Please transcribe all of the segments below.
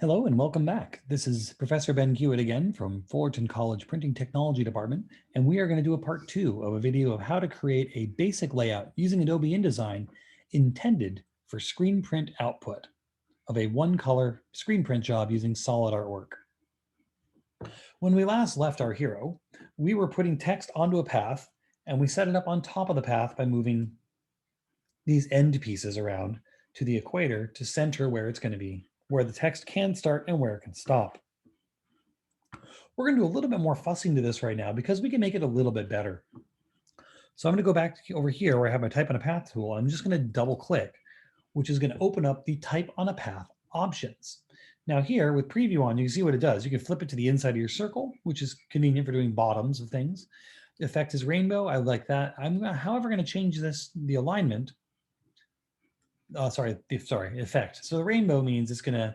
Hello and welcome back. This is Professor Ben Hewitt again from Fullerton College Printing Technology Department, and we are going to do a part 2 of a video of how to create a basic layout using Adobe InDesign intended for screen print output of a one-color screen print job using solid artwork. When we last left our hero, we were putting text onto a path, and we set it up on top of the path by moving these end pieces around to the equator to center where it's going to be, where the text can start and where it can stop. We're going to do a little bit more fussing to this right now because we can make it a little bit better. So I'm going to go back over here where I have my type on a path tool. I'm just going to double click, which is going to open up the type on a path options. Now here with preview on, you can see what it does. You can flip it to the inside of your circle, which is convenient for doing bottoms of things. Effect is rainbow. I like that. I'm however going to change the alignment. Effect. So the rainbow means it's going to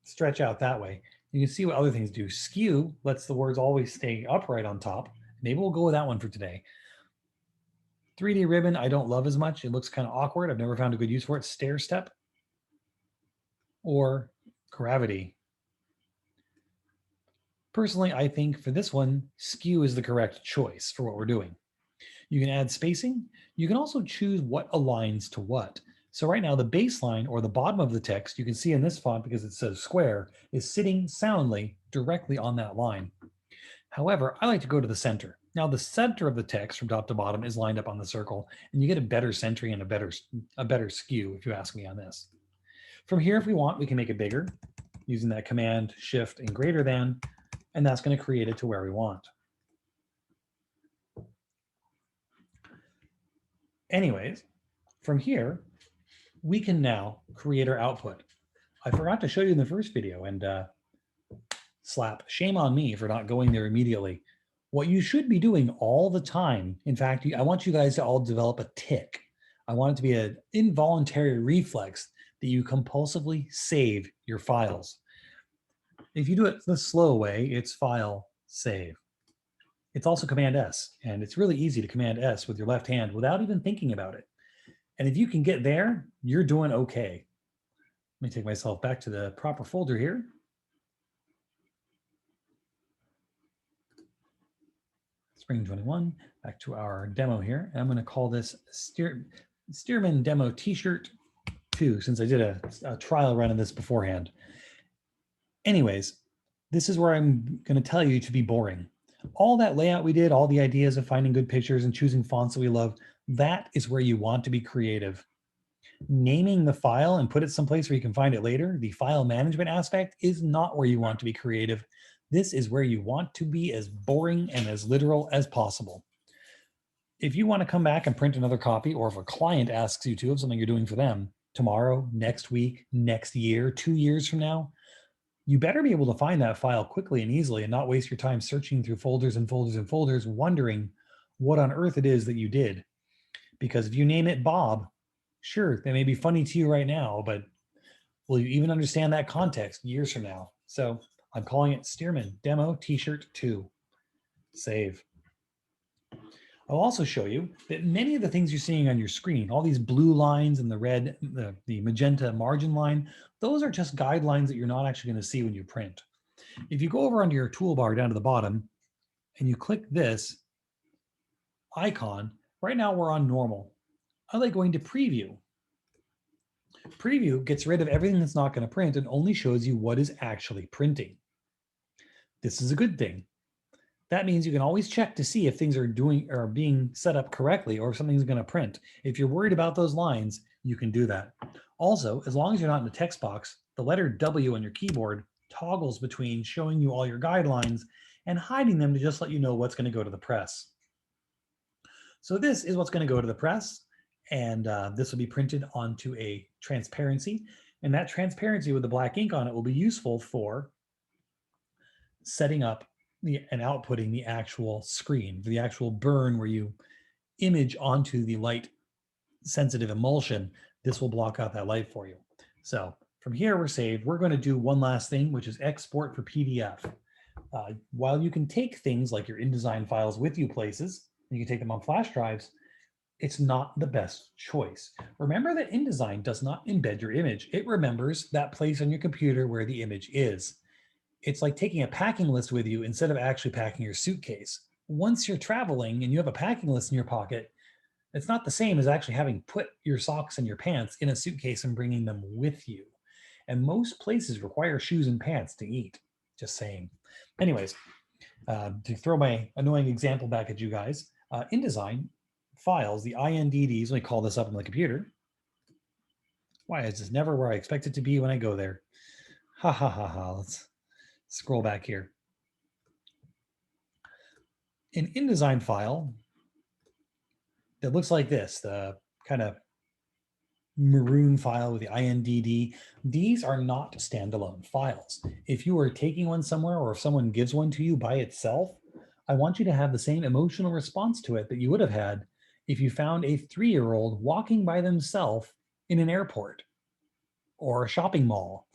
stretch out that way. You can see what other things do. Skew lets the words always stay upright on top. Maybe we'll go with that one for today. 3D ribbon, I don't love as much. It looks kind of awkward. I've never found a good use for it. Stair step or gravity. Personally, I think for this one, skew is the correct choice for what we're doing. You can add spacing. You can also choose what aligns to what. So right now the baseline or the bottom of the text, you can see in this font because it says square, is sitting soundly directly on that line. However, I like to go to the center. Now the center of the text from top to bottom is lined up on the circle, and you get a better centering and a better skew if you ask me on this. From here, if we want, we can make it bigger using that Command, Shift, and greater than, and that's going to create it to where we want. Anyways, from here, we can now create our output. I forgot to show you in the first video, and slap, shame on me for not going there immediately. What you should be doing all the time, in fact, I want you guys to all develop a tick. I want it to be an involuntary reflex that you compulsively save your files. If you do it the slow way, it's File, Save. It's also Command S, and it's really easy to Command S with your left hand without even thinking about it. And if you can get there, you're doing okay. Let me take myself back to the proper folder here. Spring 21, back to our demo here. And I'm going to call this Stearman Demo T-shirt 2, since I did a trial run of this beforehand. Anyways, this is where I'm going to tell you to be boring. All that layout we did, all the ideas of finding good pictures and choosing fonts that we love, that is where you want to be creative. Naming the file and put it someplace where you can find it later, the file management aspect, is not where you want to be creative. This is where you want to be as boring and as literal as possible. If you want to come back and print another copy, or if a client asks you to of something you're doing for them tomorrow, next week, next year, 2 years from now, you better be able to find that file quickly and easily and not waste your time searching through folders and folders and folders, wondering what on earth it is that you did. Because if you name it Bob, sure, that may be funny to you right now, but will you even understand that context years from now? So I'm calling it Stearman Demo T-shirt 2. Save. I'll also show you that many of the things you're seeing on your screen, all these blue lines and the red, the magenta margin line, those are just guidelines that you're not actually going to see when you print. If you go over onto your toolbar down to the bottom and you click this icon, right now we're on normal. I like going to preview. Preview gets rid of everything that's not going to print and only shows you what is actually printing. This is a good thing. That means you can always check to see if things are being set up correctly or if something's going to print. If you're worried about those lines, you can do that. Also, as long as you're not in the text box, the letter W on your keyboard toggles between showing you all your guidelines and hiding them to just let you know what's going to go to the press. So this is what's going to go to the press, and this will be printed onto a transparency. And that transparency with the black ink on it will be useful for setting up and outputting the actual screen, the actual burn where you image onto the light sensitive emulsion. This will block out that light for you. So from here we're saved. We're going to do one last thing, which is export for PDF. While you can take things like your InDesign files with you places, you can take them on flash drives, it's not the best choice. Remember that InDesign does not embed your image. It remembers that place on your computer where the image is. It's like taking a packing list with you instead of actually packing your suitcase. Once you're traveling and you have a packing list in your pocket, it's not the same as actually having put your socks and your pants in a suitcase and bringing them with you. And most places require shoes and pants to eat. Just saying. Anyways, to throw my annoying example back at you guys, InDesign files, the INDDs, let me call this up on the computer. Why is this never where I expect it to be when I go there? Ha ha ha ha. Let's scroll back here. An InDesign file that looks like this, the kind of maroon file with the INDD, these are not standalone files. If you are taking one somewhere or if someone gives one to you by itself, I want you to have the same emotional response to it that you would have had if you found a 3-year-old walking by themselves in an airport or a shopping mall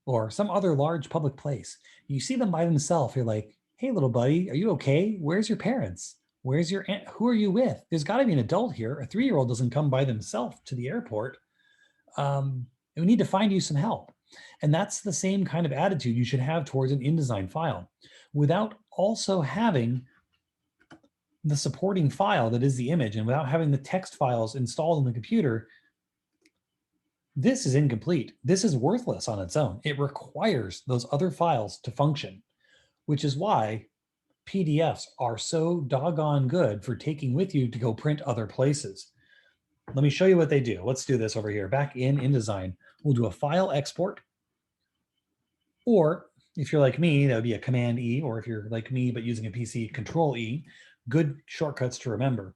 or some other large public place. You see them by themselves, you're like, hey, little buddy, are you okay? Where's your parents? Where's your aunt? Who are you with? There's got to be an adult here. A 3-year-old doesn't come by themselves to the airport. We need to find you some help. And that's the same kind of attitude you should have towards an InDesign file without also having the supporting file that is the image and without having the text files installed on the computer. This is incomplete. This is worthless on its own. It requires those other files to function, which is why PDFs are so doggone good for taking with you to go print other places. Let me show you what they do. Let's do this over here. Back in InDesign, we'll do a file export. Or if you're like me, that would be a Command E, or if you're like me but using a PC, Control E. Good shortcuts to remember.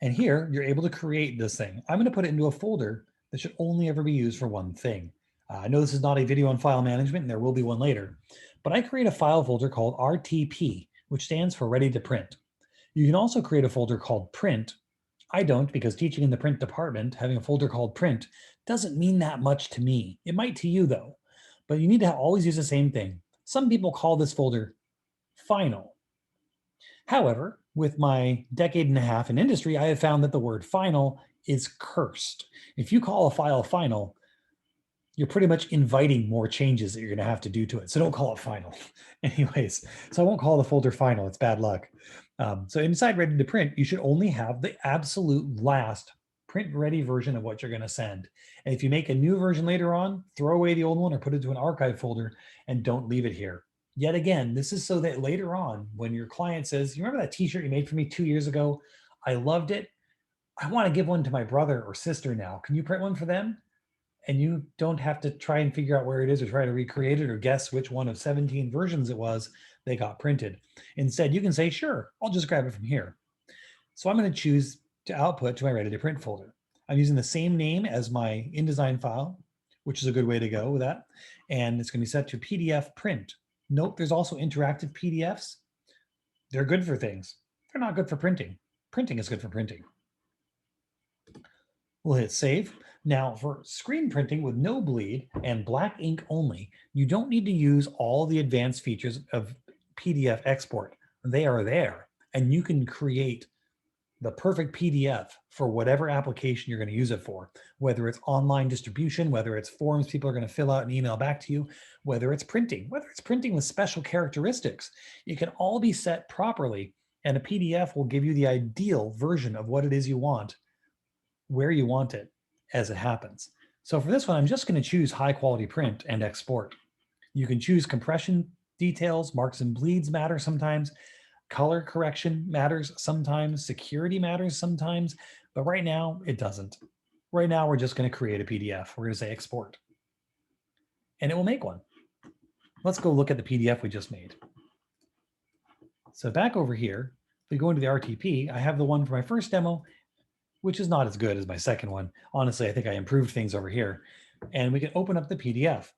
And here you're able to create this thing. I'm going to put it into a folder that should only ever be used for one thing. I know this is not a video on file management, and there will be one later, but I create a file folder called RTP, which stands for Ready to Print. You can also create a folder called Print. I don't, because teaching in the print department, having a folder called Print doesn't mean that much to me. It might to you though, but you need to always use the same thing. Some people call this folder Final. However, with my decade and a half in industry, I have found that the word final is cursed. If you call a file final, you're pretty much inviting more changes that you're going to have to do to it. So don't call it final. Anyways, so I won't call the folder final. It's bad luck. So inside Ready to Print, you should only have the absolute last print ready version of what you're going to send. And if you make a new version later on, throw away the old one or put it to an archive folder and don't leave it here. Yet again, this is so that later on, when your client says, you remember that t-shirt you made for me 2 years ago? I loved it. I want to give one to my brother or sister now. Can you print one for them? And you don't have to try and figure out where it is or try to recreate it or guess which one of 17 versions it was they got printed. Instead, you can say, sure, I'll just grab it from here. So I'm going to choose to output to my Ready to Print folder. I'm using the same name as my InDesign file, which is a good way to go with that. And it's going to be set to PDF print. Note there's also interactive PDFs. They're good for things. They're not good for printing. Printing is good for printing. We'll hit save. Now for screen printing with no bleed and black ink only, you don't need to use all the advanced features of PDF export. They are there, and you can create the perfect PDF for whatever application you're going to use it for, whether it's online distribution, whether it's forms people are going to fill out and email back to you, whether it's printing with special characteristics. It can all be set properly, and a PDF will give you the ideal version of what it is you want, where you want it, as it happens. So for this one, I'm just going to choose high quality print and export. You can choose compression details, marks and bleeds matter sometimes, color correction matters sometimes, security matters sometimes, but right now it doesn't. Right now we're just going to create a PDF. We're going to say export, and it will make one. Let's go look at the PDF we just made. So back over here, if we go into the RTP, I have the one for my first demo, which is not as good as my second one. Honestly, I think I improved things over here. And we can open up the PDF.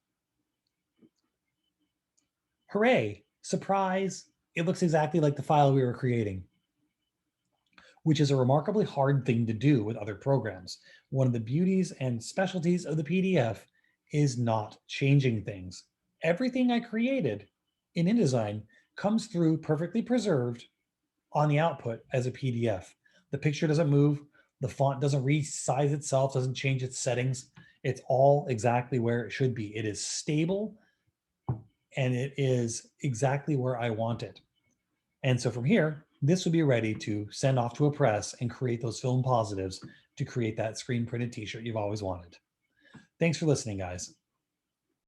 Hooray, surprise, it looks exactly like the file we were creating, which is a remarkably hard thing to do with other programs. One of the beauties and specialties of the PDF is not changing things. Everything I created in InDesign comes through perfectly preserved on the output as a PDF. The picture doesn't move. The font doesn't resize itself, doesn't change its settings. It's all exactly where it should be. It is stable and it is exactly where I want it. And so from here, this would be ready to send off to a press and create those film positives to create that screen printed t-shirt you've always wanted. Thanks for listening, guys.